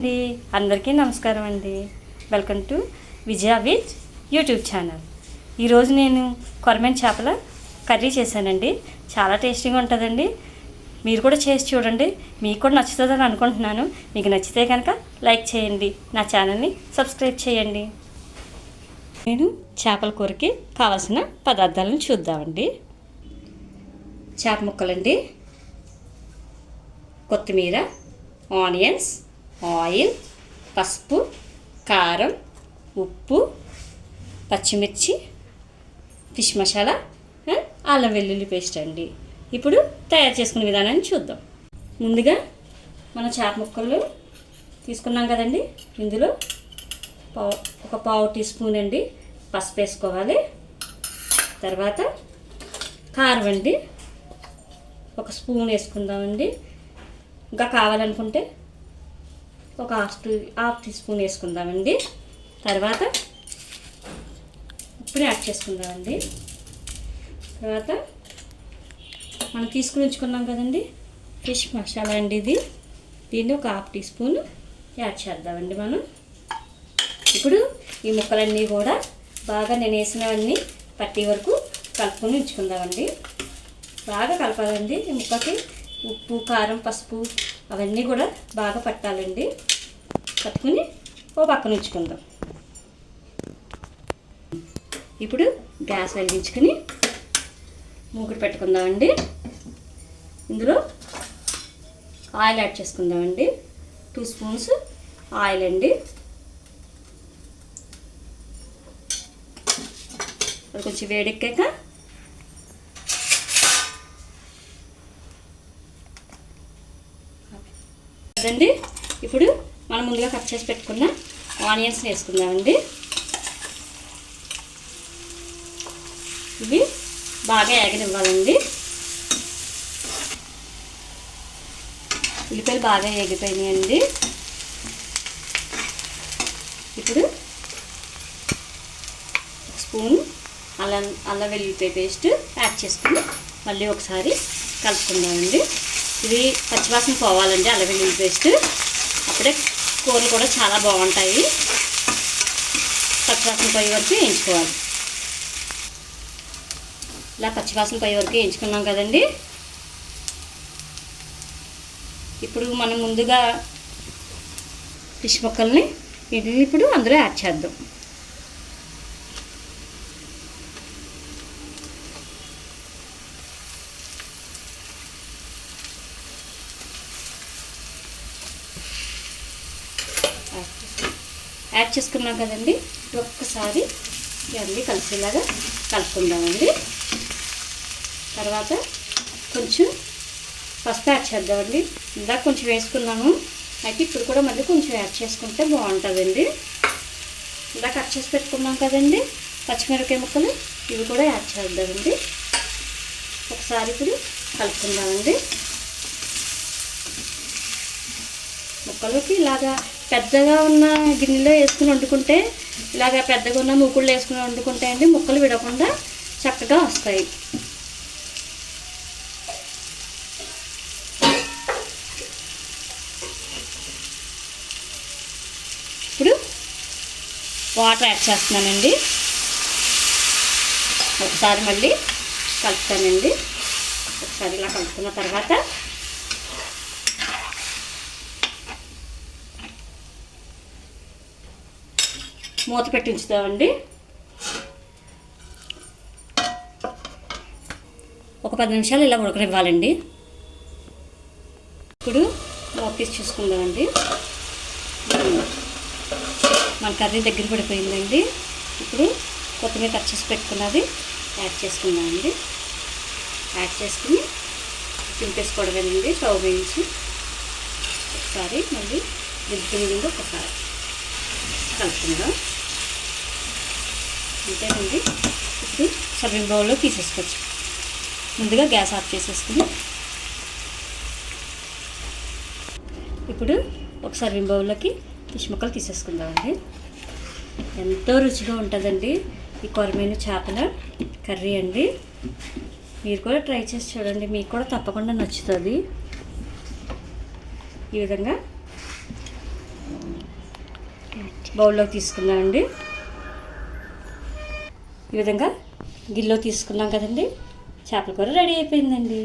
అండి అందరికీ నమస్కారం అండి. Welcome to Vijaya with YouTube channel. ఈరోజు నేను కొరమేను చేపల కర్రీ చేశానండి. చాలా టేస్టీగా ఉంటుందండి. మీరు కూడా చేసి చూడండి, మీకు కూడా నచ్చుతుందని అనుకుంటున్నాను. మీకు నచ్చితే కనుక లైక్ చేయండి, నా ఛానల్ని సబ్స్క్రైబ్ చేయండి. నేను చేపల కూరకి కావాల్సిన పదార్థాలను చూద్దామండి. చేప ముక్కలండి, కొత్తిమీర, ఆనియన్స్, ఆయిల్, పసుపు, కారం, ఉప్పు, పచ్చిమిర్చి, ఫిష్ మసాలా, అల్లం వెల్లుల్లి పేస్ట్ అండి. ఇప్పుడు తయారు చేసుకునే విధానాన్ని చూద్దాం. ముందుగా మన చేప ముక్కలు తీసుకున్నాం కదండి, ఇందులో ఒక పావు టీ స్పూన్ అండి పసుపు వేసుకోవాలి. తర్వాత కారం అండి ఒక స్పూన్ వేసుకుందామండి. ఇంకా కావాలనుకుంటే ఒక హాఫ్ టీ స్పూన్ వేసుకుందామండి. తర్వాత ఉప్పుని యాడ్ చేసుకుందామండి. తర్వాత మనం తీసుకుని ఉంచుకున్నాం కదండి ఫిష్ మసాలా అండి, దీన్ని ఒక హాఫ్ టీ స్పూన్ యాడ్ చేద్దామండి మనం. ఇప్పుడు ఈ ముక్కలన్నీ కూడా బాగా నేను వేసినవన్నీ పట్టే వరకు కలుపుకొని ఉంచుకుందామండి. బాగా కలపాలండి ఈ ముక్కకి. ఉప్పు, కారం, పసుపు అవన్నీ కూడా బాగా పట్టాలండి. పట్టుకుని ఓ పక్కన ఉంచుకుందాం. ఇప్పుడు గ్యాస్ వెలిగించుకొని మూకుడు పెట్టుకుందామండి. ఇందులో ఆయిల్ యాడ్ చేసుకుందామండి. 2 స్పూన్స్ ఆయిల్ అండి. అది కొంచెం వేడెక్కాక అదండి. ఇప్పుడు మనం ముందుగా కట్ చేసి పెట్టుకున్న ఆనియన్స్ని వేసుకుందామండి. ఇవి బాగా ఏగనివ్వాలండి. ఉల్లిపాయలు బాగా ఏగిపోయినాయండి. ఇప్పుడు స్పూన్ అల్లం వెల్లుల్లి పేస్ట్ యాడ్ చేసుకుని మళ్ళీ ఒకసారి కలుపుకుందామండి. ఇది పచ్చివాసన పోవాలండి అల్లం వెల్లుల్లి పేస్ట్. అప్పుడే కూరలు కూడా చాలా బాగుంటాయి. పచ్చివాసన పోయే వరకు వేయించుకోవాలి. ఇలా పచ్చివాసన పోయే వరకు వేయించుకున్నాం కదండి. ఇప్పుడు మనం ముందుగా ఫిష్ ముక్కల్ని వీటిని ఇప్పుడు అందులో యాడ్ చేద్దాం. యాడ్ చేసుకున్నాం కదండి. ఒక్కసారి ఇవన్నీ కలిసేలాగా కలుపుకుందామండి. తర్వాత కొంచెం పసుపు యాడ్ చేద్దామండి. ఇందాక కొంచెం వేసుకున్నాము, అయితే ఇప్పుడు కూడా మళ్ళీ కొంచెం యాడ్ చేసుకుంటే బాగుంటుందండి. ఇందాక కట్ చేసి పెట్టుకున్నాం కదండి పచ్చిమిరపకాయ ముక్కలు, ఇవి కూడా యాడ్ చేద్దామండి. ఒకసారి ఇప్పుడు కలుపుకుందామండి. ముక్కలోకి ఇలాగా పెద్దగా ఉన్న గిన్నెలో వేసుకుని వండుకుంటే, ఇలాగ పెద్దగా ఉన్న మూకుళ్ళు వేసుకుని వండుకుంటే అండి ముక్కలు విడకుండా చక్కగా వస్తాయి. ఇప్పుడు వాటర్ యాడ్ చేస్తున్నానండి. ఒకసారి మళ్ళీ కలుపుతానండి. ఒకసారి ఇలా కలుపుకున్న తర్వాత మూత పెట్టి ఉంచుతామండి. ఒక 10 నిమిషాలు ఇలా ఉడకనివ్వాలండి. ఇప్పుడు మూత తీసి చూసుకుందామండి. మన కర్రీ దగ్గర పడిపోయిందండి. ఇప్పుడు కొత్తిమీర కట్ చేసి పెట్టుకున్నది యాడ్ చేసుకుందామండి. యాడ్ చేసుకుని చింపేసుకోవడమేనండి. స్టవ్ వేయించి ఒకసారి మళ్ళీ దిద్దుకుంది ఒకసారి కలుపుకుందాం. అంతేనండి. ఇప్పుడు సర్వింగ్ బౌల్లో తీసేసుకోవచ్చు. ముందుగా గ్యాస్ ఆఫ్ చేసేసుకుని ఇప్పుడు ఒక సర్వింగ్ బౌల్లోకి ఫిష్ ముక్కలు తీసేసుకుందామండి. ఎంతో రుచిగా ఉంటుందండి ఈ కొరమేను చేపల కర్రీ అండి. మీరు కూడా ట్రై చేసి చూడండి, మీకు కూడా తప్పకుండా నచ్చుతుంది. ఈ విధంగా బౌల్లోకి తీసుకుందామండి. ఈ విధంగా గిన్నెలో తీసుకున్నాం కదండి, చేపల కూర రెడీ అయిపోయిందండి.